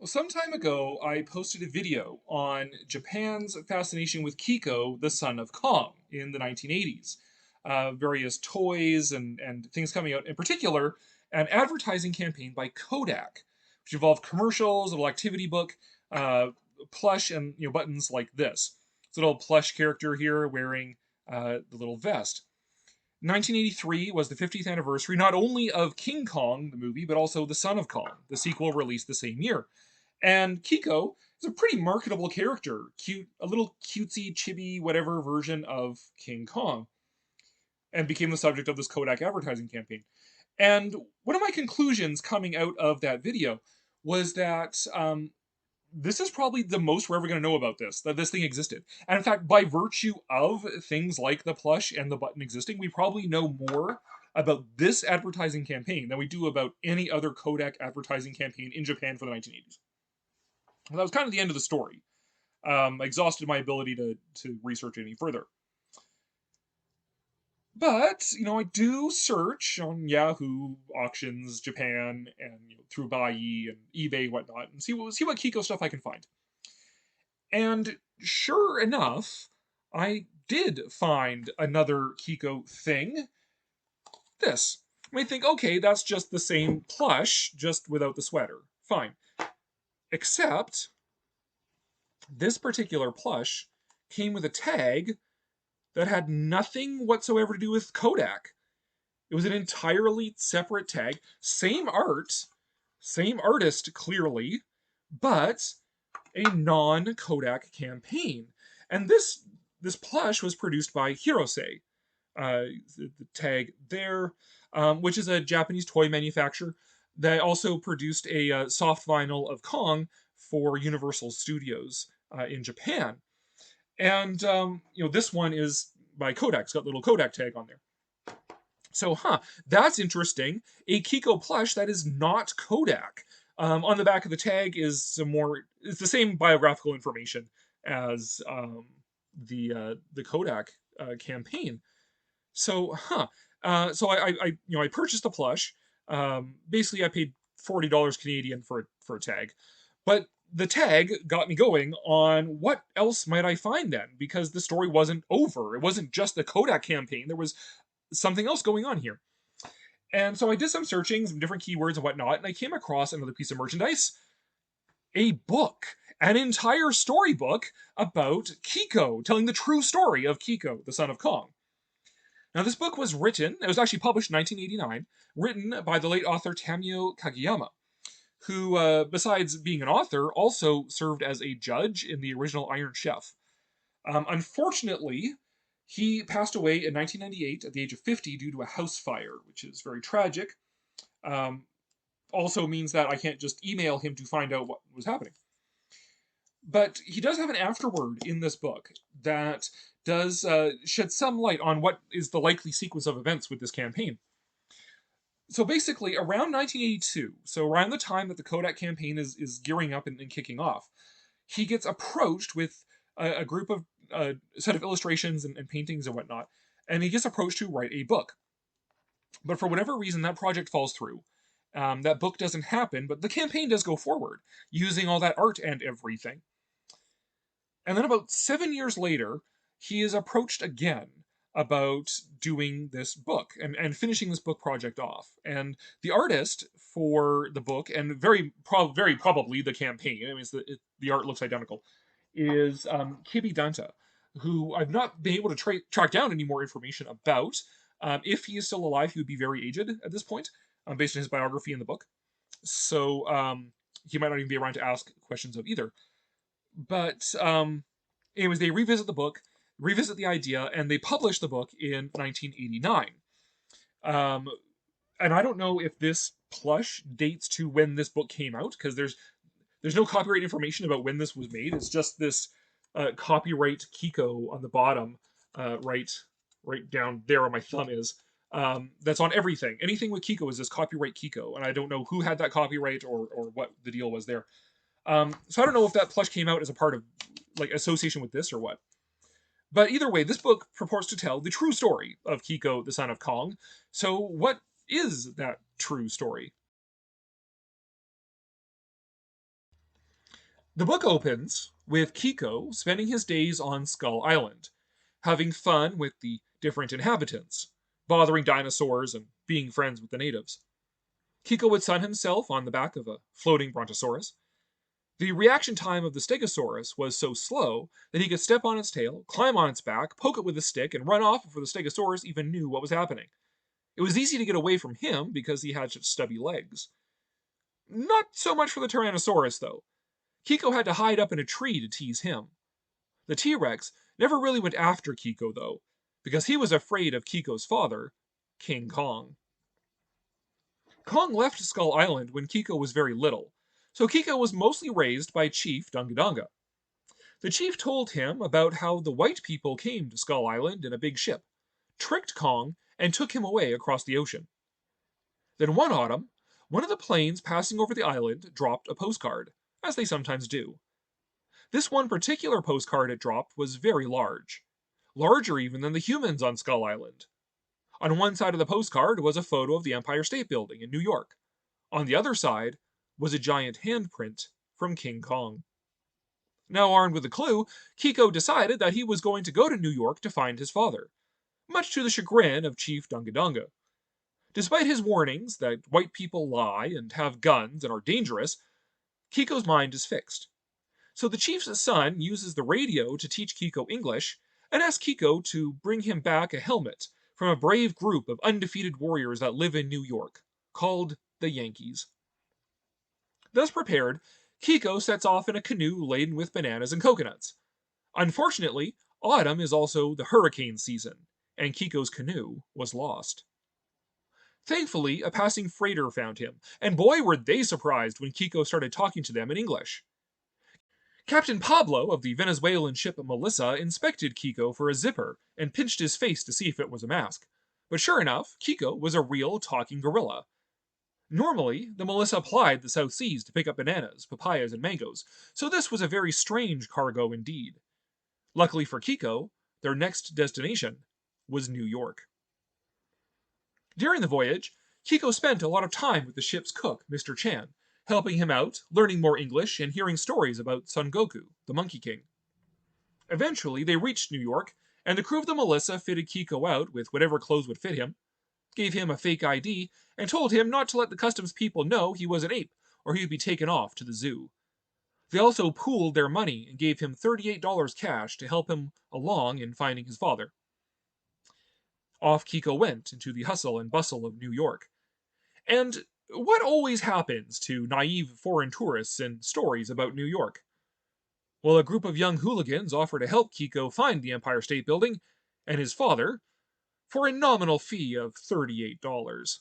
Well, some time ago, I posted a video on Japan's fascination with Kiko, the son of Kong, in the 1980s. Various toys and things coming out, in particular, an advertising campaign by Kodak, which involved commercials, a little activity book, uh, plush, and buttons like this. It's a little plush character here wearing the little vest. 1983 was the 50th anniversary not only of King Kong, the movie, but also The Son of Kong, the sequel released the same year. And Kiko is a pretty marketable character, cute, a little cutesy, chibi, whatever version of King Kong, and became the subject of this Kodak advertising campaign. And one of my conclusions coming out of that video was that this is probably the most we're ever going to know about this, that this thing existed. And in fact, by virtue of things like the plush and the button existing, we probably know more about this advertising campaign than we do about any other Kodak advertising campaign in Japan for the 1980s. And that was kind of the end of the story. I exhausted my ability to research any further. But I do search on Yahoo auctions, Japan, and through Buyee and eBay, whatnot, and see what Kiko stuff I can find. And sure enough, I did find another Kiko thing. This. I may think, okay, that's just the same plush, just without the sweater. Fine. Except this particular plush came with a tag that had nothing whatsoever to do with Kodak. It was an entirely separate tag, same art, same artist clearly, but a non-Kodak campaign. And this plush was produced by Hirose, the tag there, which is a Japanese toy manufacturer that also produced a soft vinyl of Kong for Universal Studios in Japan. And this one is by Kodak. It's got a little Kodak tag on there. So, that's interesting. A Kiko plush that is not Kodak. On the back of the tag is it's the same biographical information as the Kodak campaign. So, so I purchased the plush. Basically, I paid $40 Canadian for a tag, but the tag got me going on what else might I find then, because the story wasn't over. It wasn't just the Kodak campaign. There was something else going on here. And so I did some searching, some different keywords and whatnot, and I came across another piece of merchandise, a book, an entire storybook about Kiko, telling the true story of Kiko, the son of Kong. Now, this book was written, it was actually published in 1989, written by the late author Tamio Kageyama, who, besides being an author, also served as a judge in the original Iron Chef. Unfortunately, he passed away in 1998 at the age of 50 due to a house fire, which is very tragic. Um, Also means that I can't just email him to find out what was happening. But he does have an afterword in this book that does shed some light on what is the likely sequence of events with this campaign. So basically, around 1982, so around the time that the Kodak campaign is gearing up and kicking off, he gets approached with a group of set of illustrations and paintings and whatnot, and he gets approached to write a book. But for whatever reason, that project falls through. That book doesn't happen, but the campaign does go forward, using all that art and everything. And then about 7 years later, he is approached again about doing this book and finishing this book project off. And the artist for the book, and very probably the campaign, I mean, the art looks identical, is Kibi Danta, who I've not been able to track down any more information about. If he is still alive, he would be very aged at this point, based on his biography in the book. So he might not even be around to ask questions of either. But anyways, they revisit the book, revisit the idea, and they publish the book in 1989. Um, and I don't know if this plush dates to when this book came out, because there's no copyright information about when this was made. It's just this copyright Kiko on the bottom, right down there where my thumb is. That's on everything. Anything with Kiko is this copyright Kiko, and I don't know who had that copyright or what the deal was there. So I don't know if that plush came out as a part of like association with this or what. But either way, this book purports to tell the true story of Kiko, the son of Kong. So what is that true story? The book opens with Kiko spending his days on Skull Island, having fun with the different inhabitants, bothering dinosaurs and being friends with the natives. Kiko would sun himself on the back of a floating brontosaurus. The reaction time of the stegosaurus was so slow that he could step on its tail, climb on its back, poke it with a stick, and run off before the stegosaurus even knew what was happening. It was easy to get away from him because he had such stubby legs. Not so much for the Tyrannosaurus, though. Kiko had to hide up in a tree to tease him. The T Rex never really went after Kiko, though, because he was afraid of Kiko's father, King Kong. Kong left Skull Island when Kiko was very little, so Kiko was mostly raised by Chief Dungadunga. The chief told him about how the white people came to Skull Island in a big ship, tricked Kong, and took him away across the ocean. Then one autumn, one of the planes passing over the island dropped a postcard, as they sometimes do. This one particular postcard it dropped was very large, larger even than the humans on Skull Island. On one side of the postcard was a photo of the Empire State Building in New York. On the other side was a giant handprint from King Kong. Now armed with a clue, Kiko decided that he was going to go to New York to find his father, much to the chagrin of Chief Dungadunga. Despite his warnings that white people lie and have guns and are dangerous, Kiko's mind is fixed. So the chief's son uses the radio to teach Kiko English and asks Kiko to bring him back a helmet from a brave group of undefeated warriors that live in New York, called the Yankees. Thus prepared, Kiko sets off in a canoe laden with bananas and coconuts. Unfortunately, autumn is also the hurricane season, and Kiko's canoe was lost. Thankfully, a passing freighter found him, and boy were they surprised when Kiko started talking to them in English. Captain Pablo of the Venezuelan ship Melissa inspected Kiko for a zipper and pinched his face to see if it was a mask. But sure enough, Kiko was a real talking gorilla. Normally, the Melissa plied the South Seas to pick up bananas, papayas, and mangoes, so this was a very strange cargo indeed. Luckily for Kiko, their next destination was New York. During the voyage, Kiko spent a lot of time with the ship's cook, Mr. Chan, helping him out, learning more English, and hearing stories about Son Goku, the Monkey King. Eventually, they reached New York, and the crew of the Melissa fitted Kiko out with whatever clothes would fit him, gave him a fake ID, and told him not to let the customs people know he was an ape, or he would be taken off to the zoo. They also pooled their money and gave him $38 cash to help him along in finding his father. Off Kiko went into the hustle and bustle of New York. And what always happens to naive foreign tourists in stories about New York? Well, a group of young hooligans offer to help Kiko find the Empire State Building and his father for a nominal fee of $38.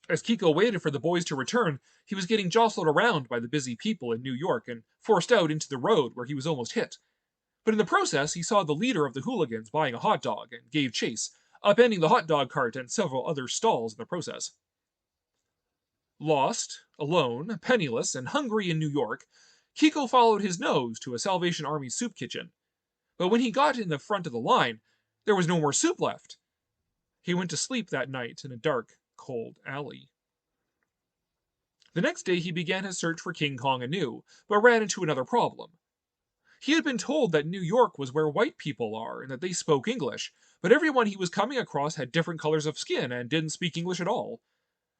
As Kiko waited for the boys to return, he was getting jostled around by the busy people in New York and forced out into the road where he was almost hit. But in the process, he saw the leader of the hooligans buying a hot dog and gave chase, upending the hot dog cart and several other stalls in the process. Lost, alone, penniless, and hungry in New York, Kiko followed his nose to a Salvation Army soup kitchen. But when he got in the front of the line, there was no more soup left. He went to sleep that night in a dark, cold alley. The next day he began his search for King Kong anew, but ran into another problem. He had been told that New York was where white people are and that they spoke English, but everyone he was coming across had different colors of skin and didn't speak English at all.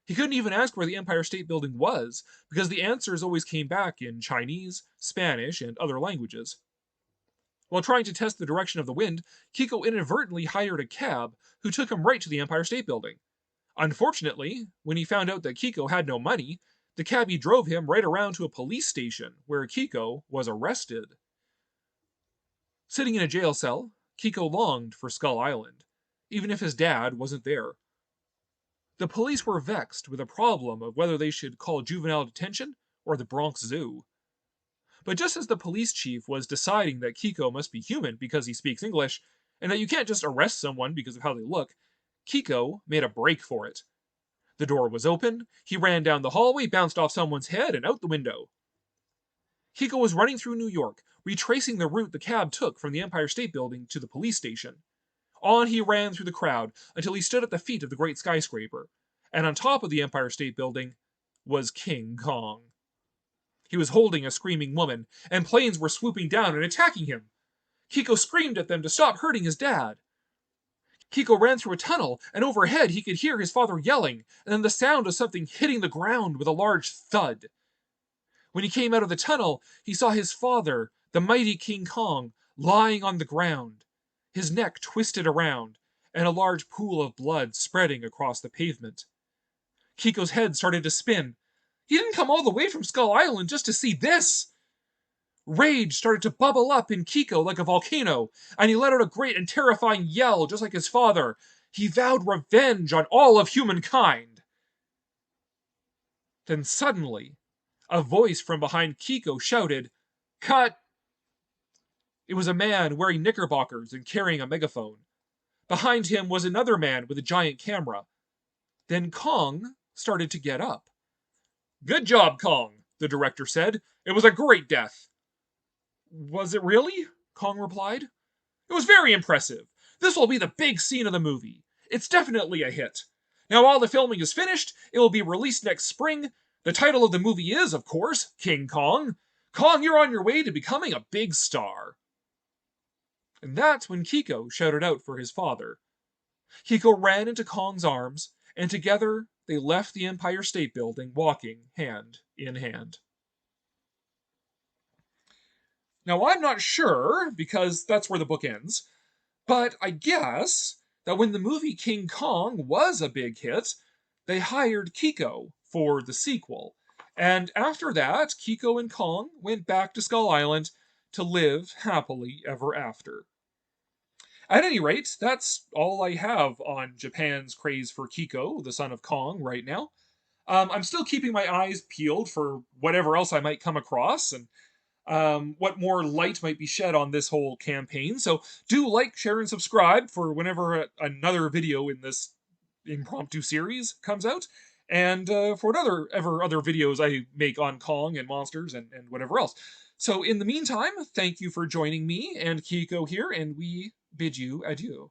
He couldn't even ask where the Empire State Building was, because the answers always came back in Chinese, Spanish, and other languages. While trying to test the direction of the wind, Kiko inadvertently hired a cab who took him right to the Empire State Building. Unfortunately, when he found out that Kiko had no money, the cabbie drove him right around to a police station where Kiko was arrested. Sitting in a jail cell, Kiko longed for Skull Island, even if his dad wasn't there. The police were vexed with a problem of whether they should call juvenile detention or the Bronx Zoo. But just as the police chief was deciding that Kiko must be human because he speaks English, and that you can't just arrest someone because of how they look, Kiko made a break for it. The door was open, he ran down the hallway, bounced off someone's head, and out the window. Kiko was running through New York, retracing the route the cab took from the Empire State Building to the police station. On he ran through the crowd until he stood at the feet of the great skyscraper, and on top of the Empire State Building was King Kong. He was holding a screaming woman, and planes were swooping down and attacking him. Kiko screamed at them to stop hurting his dad. Kiko ran through a tunnel, and overhead he could hear his father yelling, and then the sound of something hitting the ground with a large thud. When he came out of the tunnel, he saw his father, the mighty King Kong, lying on the ground, his neck twisted around, and a large pool of blood spreading across the pavement. Kiko's head started to spin. He didn't come all the way from Skull Island just to see this. Rage started to bubble up in Kiko like a volcano, and he let out a great and terrifying yell just like his father. He vowed revenge on all of humankind. Then suddenly, a voice from behind Kiko shouted, "Cut!" It was a man wearing knickerbockers and carrying a megaphone. Behind him was another man with a giant camera. Then Kong started to get up. "Good job, Kong," the director said. "It was a great death." "Was it really?" Kong replied. "It was very impressive. This will be the big scene of the movie. It's definitely a hit. Now all the filming is finished. It will be released next spring. The title of the movie is, of course, King Kong. Kong, you're on your way to becoming a big star." And that's when Kiko shouted out for his father. Kiko ran into Kong's arms, and together they left the Empire State Building walking hand in hand. Now, I'm not sure, because that's where the book ends, but I guess that when the movie King Kong was a big hit, they hired Kiko for the sequel. And after that, Kiko and Kong went back to Skull Island to live happily ever after. At any rate, that's all I have on Japan's Craze for Kiko, the son of Kong, right now. I'm still keeping my eyes peeled for whatever else I might come across, and what more light might be shed on this whole campaign. So do like, share, and subscribe for whenever another video in this impromptu series comes out, and for whatever other videos I make on Kong and monsters and whatever else. So in the meantime, thank you for joining me and Kiko here, and we bid you adieu.